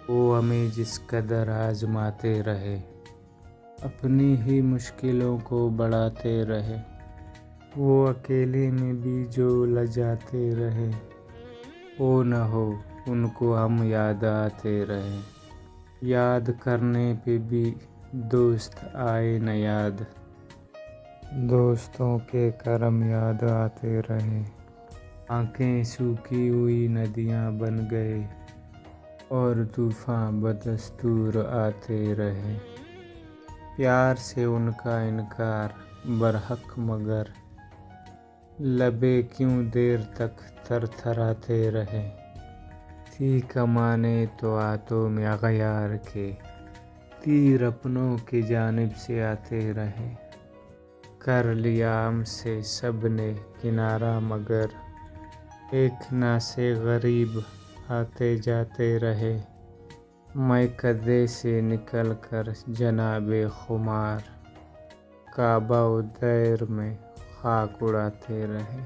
وہ ہمیں جس قدر آزماتے رہے، اپنی ہی مشکلوں کو بڑھاتے رہے، وہ اکیلے میں بھی جو لجاتے رہے، وہ نہ ہو ان کو ہم یاد آتے رہے، یاد کرنے پہ بھی دوست آئے نہ یاد، دوستوں کے کرم یاد آتے رہے، آنکھیں سوکھی ہوئی ندیاں بن گئے اور طوفان بدستور آتے رہے، پیار سے ان کا انکار برحق مگر لبیں کیوں دیر تک تھر تھراتے رہے، تھی کمانیں تو ہاتھوں میں اغیار کے، تیر اپنوں کی جانب سے آتے رہے، کر لیا ہم سے سب نے کنارہ مگر ایک نا سے غریب آتے جاتے رہے، میکدے سے نکل کر جناب خمار کعبہ و دیر میں خاک اڑاتے رہے۔